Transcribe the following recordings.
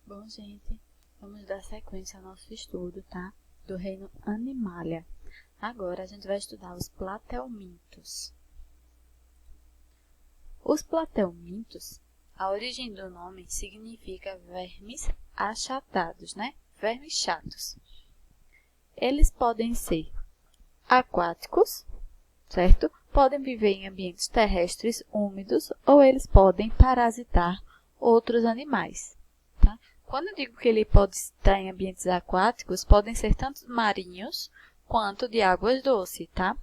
Bom, gente, vamos dar sequência ao nosso estudo, tá? Do reino Animalia. Agora a gente vai estudar os platelmintos. Os platelmintos, a origem do nome significa vermes achatados, né? Vermes chatos. Eles podem ser aquáticos, certo? Podem viver em ambientes terrestres úmidos ou eles podem parasitar outros animais, tá? Quando eu digo que ele pode estar em ambientes aquáticos, podem ser tanto marinhos quanto de águas doces, tá?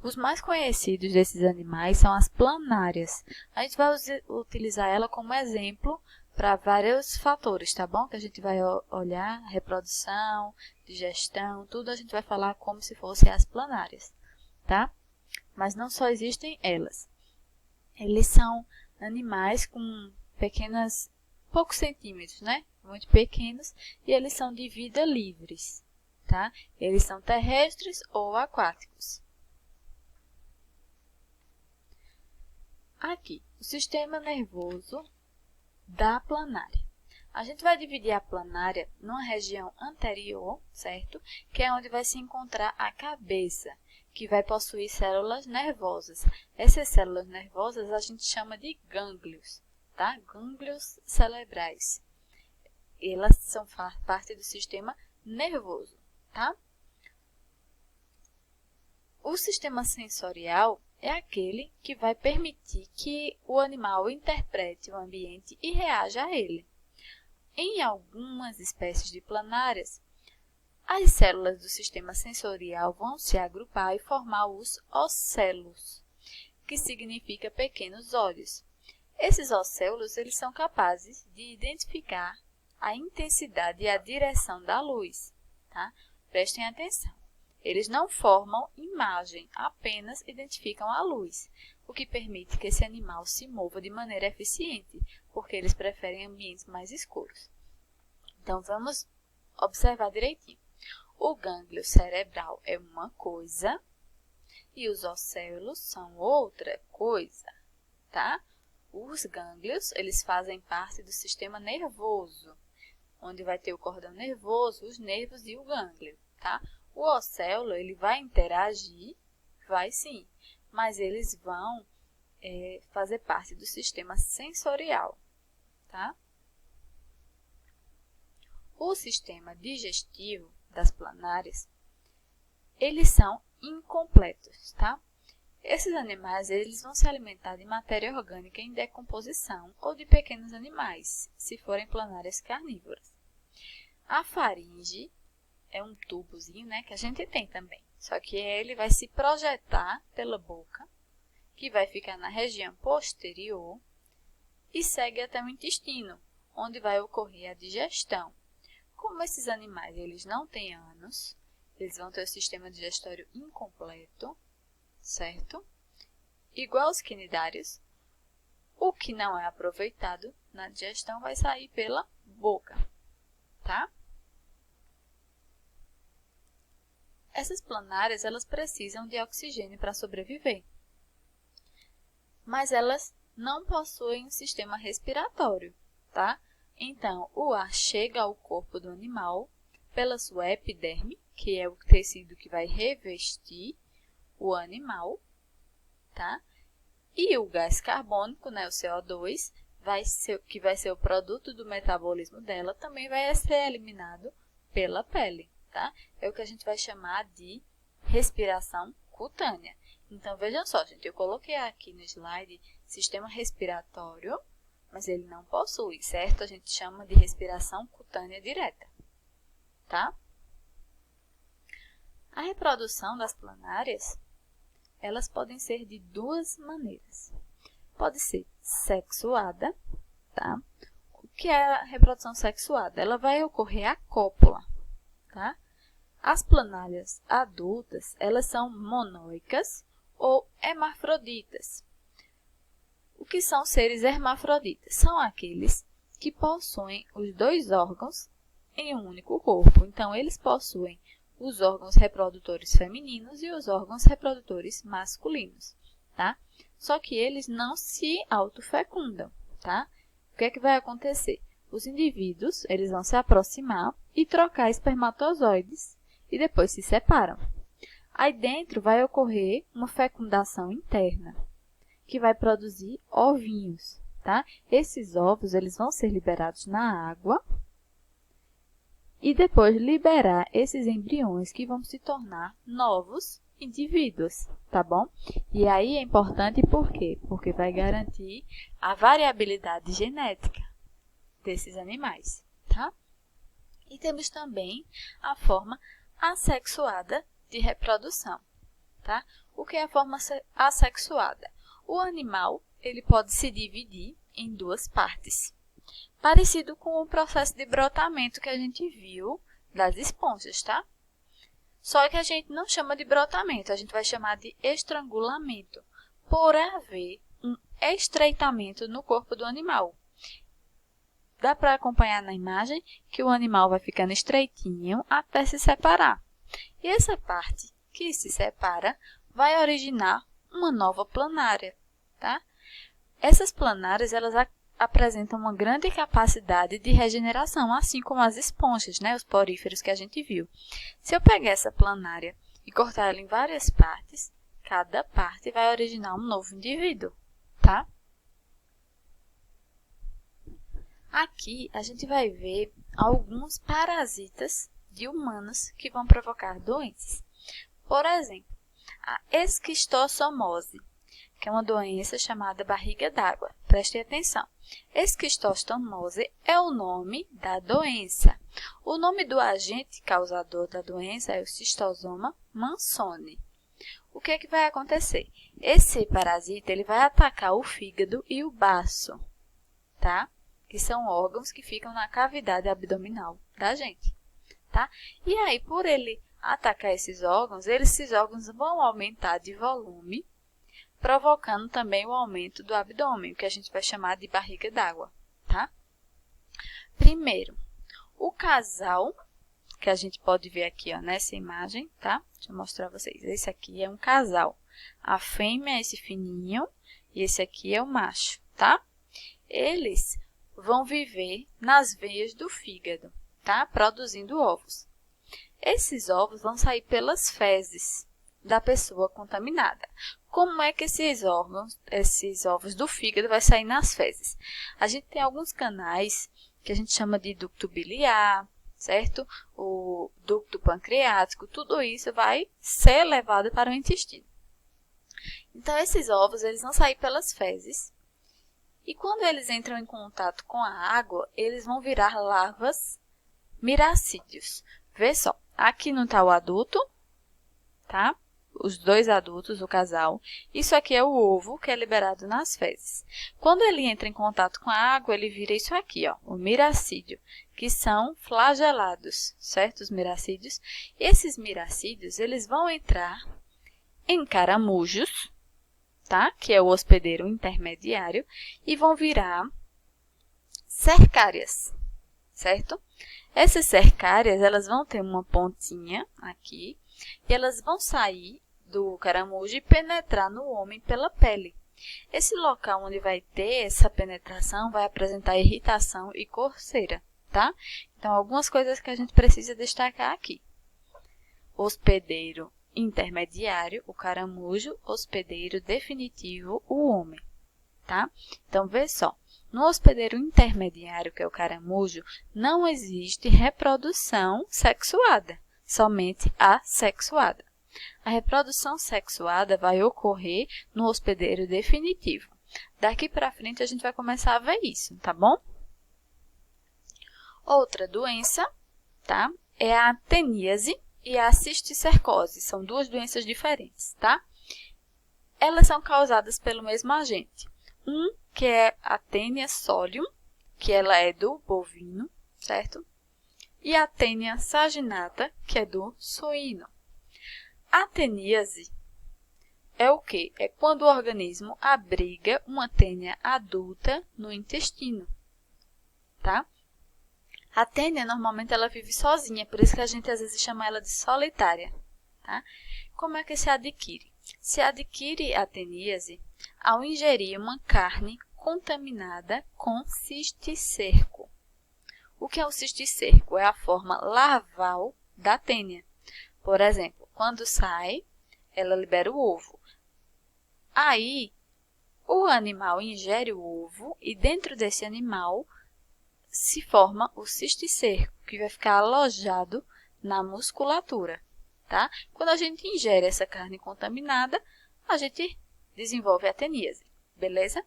Os mais conhecidos desses animais são as planárias. A gente vai utilizar ela como exemplo para vários fatores, tá bom? Que a gente vai olhar reprodução, digestão, tudo a gente vai falar como se fossem as planárias, tá? Mas não só existem elas. Eles são animais com poucos centímetros, né? Muito pequenos, e eles são de vida livres, tá? Eles são terrestres ou aquáticos. Aqui, o sistema nervoso da planária. A gente vai dividir a planária numa região anterior, certo? Que é onde vai se encontrar a cabeça, que vai possuir células nervosas. Essas células nervosas a gente chama de gânglios, tá? Gânglios cerebrais. Elas são parte do sistema nervoso, tá? O sistema sensorial é aquele que vai permitir que o animal interprete o ambiente e reaja a ele. Em algumas espécies de planárias, as células do sistema sensorial vão se agrupar e formar os océlos, que significa pequenos olhos. Esses océlos eles são capazes de identificar a intensidade e a direção da luz, tá? Prestem atenção. Eles não formam imagem, apenas identificam a luz, o que permite que esse animal se mova de maneira eficiente, porque eles preferem ambientes mais escuros. Então, vamos observar direitinho. O gânglio cerebral é uma coisa e os océlos são outra coisa, tá? Os gânglios, eles fazem parte do sistema nervoso, onde vai ter o cordão nervoso, os nervos e o gânglio, tá? O océlo, ele vai interagir, vai sim, mas eles vão fazer parte do sistema sensorial, tá? O sistema digestivo das planárias, eles são incompletos, tá? Esses animais, eles vão se alimentar de matéria orgânica em decomposição ou de pequenos animais, se forem planárias carnívoras. A faringe é um tubozinho, né, que a gente tem também, só que ele vai se projetar pela boca, que vai ficar na região posterior e segue até o intestino, onde vai ocorrer a digestão. Como esses animais eles não têm ânus, eles vão ter o sistema digestório incompleto, certo? Igual aos quinidários, o que não é aproveitado na digestão vai sair pela boca, tá? Essas planárias, elas precisam de oxigênio para sobreviver, mas elas não possuem um sistema respiratório, tá? Então, o ar chega ao corpo do animal pela sua epiderme, que é o tecido que vai revestir o animal, tá? E o gás carbônico, né, o CO2, que vai ser o produto do metabolismo dela, também vai ser eliminado pela pele, tá? É o que a gente vai chamar de respiração cutânea. Então, vejam só, gente, eu coloquei aqui no slide sistema respiratório, mas ele não possui, certo? A gente chama de respiração cutânea direta, tá? A reprodução das planárias, elas podem ser de duas maneiras. Pode ser sexuada, tá? O que é a reprodução sexuada? Ela vai ocorrer a cópula, tá? As planárias adultas, elas são monóicas ou hermafroditas. O que são seres hermafroditas? São aqueles que possuem os dois órgãos em um único corpo. Então, eles possuem os órgãos reprodutores femininos e os órgãos reprodutores masculinos, tá? Só que eles não se autofecundam, tá? O que é que vai acontecer? Os indivíduos, eles vão se aproximar e trocar espermatozoides e depois se separam. Aí dentro vai ocorrer uma fecundação interna, que vai produzir ovinhos, tá? Esses ovos, eles vão ser liberados na água e depois liberar esses embriões que vão se tornar novos indivíduos, tá bom? E aí é importante por quê? Porque vai garantir a variabilidade genética desses animais, tá? E temos também a forma assexuada de reprodução, tá? O que é a forma assexuada? O animal, ele pode se dividir em duas partes, parecido com o processo de brotamento que a gente viu das esponjas, tá? Só que a gente não chama de brotamento, a gente vai chamar de estrangulamento, por haver um estreitamento no corpo do animal. Dá para acompanhar na imagem que o animal vai ficando estreitinho até se separar. E essa parte que se separa vai originar uma nova planária, tá? Essas planárias, elas apresentam uma grande capacidade de regeneração, assim como as esponjas, né? Os poríferos que a gente viu. Se eu pegar essa planária e cortar ela em várias partes, cada parte vai originar um novo indivíduo, tá? Aqui a gente vai ver alguns parasitas de humanos que vão provocar doenças. Por exemplo, a esquistossomose, que é uma doença chamada barriga d'água. Prestem atenção. Esquistossomose é o nome da doença. O nome do agente causador da doença é o Schistosoma mansoni. O que é que vai acontecer? Esse parasita ele vai atacar o fígado e o baço, tá? Que são órgãos que ficam na cavidade abdominal da gente, tá? E aí, por ele atacar esses órgãos vão aumentar de volume, provocando também o aumento do abdômen, que a gente vai chamar de barriga d'água, tá? Primeiro, o casal, que a gente pode ver aqui, ó, nessa imagem, tá? Deixa eu mostrar a vocês. Esse aqui é um casal. A fêmea é esse fininho e esse aqui é o macho, tá? Eles vão viver nas veias do fígado, tá? Produzindo ovos. Esses ovos vão sair pelas fezes da pessoa contaminada. Como é que esses ovos do fígado vai sair nas fezes? A gente tem alguns canais que a gente chama de ducto biliar, certo? O ducto pancreático, tudo isso vai ser levado para o intestino. Então, esses ovos eles vão sair pelas fezes. E quando eles entram em contato com a água, eles vão virar larvas miracídeos. Vê só, aqui não está o adulto, tá? Os dois adultos, o casal. Isso aqui é o ovo que é liberado nas fezes. Quando ele entra em contato com a água, ele vira isso aqui, ó, o miracídio, que são flagelados, certo? Os miracídios. E esses miracídios, eles vão entrar em caramujos, tá? Que é o hospedeiro intermediário, e vão virar cercárias, certo? Essas cercárias, elas vão ter uma pontinha aqui, e elas vão sair do caramujo e penetrar no homem pela pele. Esse local onde vai ter essa penetração vai apresentar irritação e coceira, tá? Então, algumas coisas que a gente precisa destacar aqui. Hospedeiro intermediário, o caramujo, hospedeiro definitivo, o homem, tá? Então, vê só, no hospedeiro intermediário, que é o caramujo, não existe reprodução sexuada, somente assexuada. A reprodução sexuada vai ocorrer no hospedeiro definitivo. Daqui para frente, a gente vai começar a ver isso, tá bom? Outra doença, tá? É a actiníase e a cisticercose. São duas doenças diferentes, tá? Elas são causadas pelo mesmo agente. Um, que é a Taenia solium, que ela é do bovino, certo? E a Taenia saginata, que é do suíno. A actiníase é o quê? É quando o organismo abriga uma tênia adulta no intestino, tá? A tênia, normalmente, ela vive sozinha, por isso que a gente às vezes chama ela de solitária, tá? Como é que se adquire? Se adquire a actiníase ao ingerir uma carne contaminada com cisticerco, O que é o cisticerco? É a forma larval da tênia. Por exemplo, quando sai, ela libera o ovo. Aí, o animal ingere o ovo e dentro desse animal se forma o cisticerco, que vai ficar alojado na musculatura, tá? Quando a gente ingere essa carne contaminada, a gente desenvolve a teníase, beleza?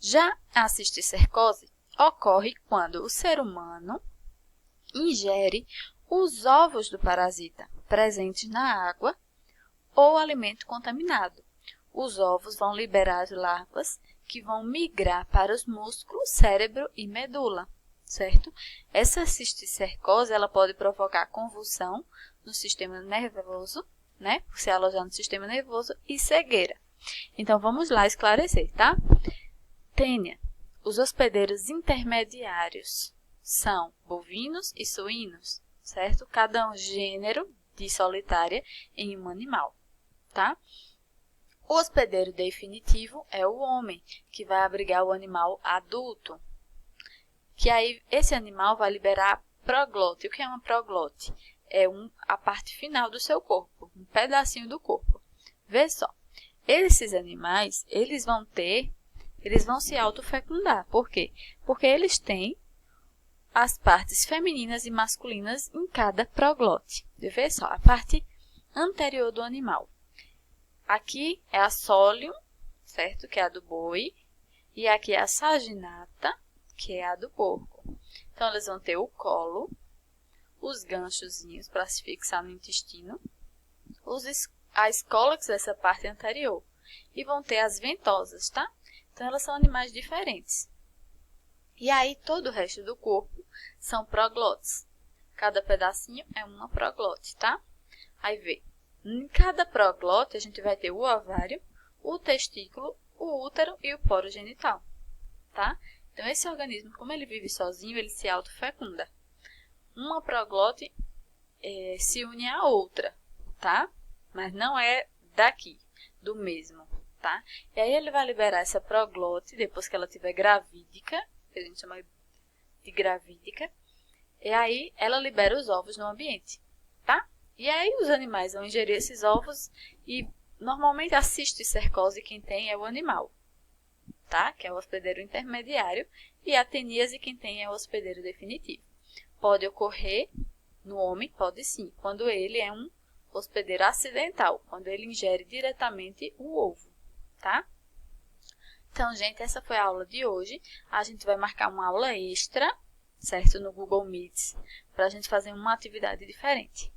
Já a cisticercose ocorre quando o ser humano ingere os ovos do parasita presentes na água ou alimento contaminado. Os ovos vão liberar as larvas que vão migrar para os músculos, cérebro e medula, certo? Essa cisticercose ela pode provocar convulsão no sistema nervoso, né? Por se alojar no sistema nervoso e cegueira. Então, vamos lá esclarecer, tá? Tênia. Os hospedeiros intermediários são bovinos e suínos, certo? Cada um gênero de solitária em um animal, tá? O hospedeiro definitivo é o homem, que vai abrigar o animal adulto. Que aí esse animal vai liberar proglote. O que é uma proglote? É a parte final do seu corpo, um pedacinho do corpo. Vê só, esses animais, eles vão se autofecundar. Por quê? Porque eles têm as partes femininas e masculinas em cada proglote. Vê só, a parte anterior do animal. Aqui é a sólium, certo? Que é a do boi. E aqui é a saginata, que é a do porco. Então, eles vão ter o colo, os ganchozinhos para se fixar no intestino, as cólex dessa parte anterior. E vão ter as ventosas, tá? Então, elas são animais diferentes. E aí, todo o resto do corpo são proglotes. Cada pedacinho é uma proglote, tá? Aí, vê. Em cada proglote, a gente vai ter o ovário, o testículo, o útero e o poro genital, tá? Então, esse organismo, como ele vive sozinho, ele se autofecunda. Uma proglote se une à outra, tá? Mas não é daqui, do mesmo, tá? E aí, ele vai liberar essa proglote, depois que ela estiver gravídica, que a gente chama de gravídica, e aí ela libera os ovos no ambiente, tá? E aí os animais vão ingerir esses ovos e normalmente a cisticercose quem tem é o animal, tá? Que é o hospedeiro intermediário, e a teníase quem tem é o hospedeiro definitivo. Pode ocorrer no homem? Pode sim, quando ele é um hospedeiro acidental, quando ele ingere diretamente o ovo, tá? Então, gente, essa foi a aula de hoje. A gente vai marcar uma aula extra, certo? No Google Meet, para a gente fazer uma atividade diferente.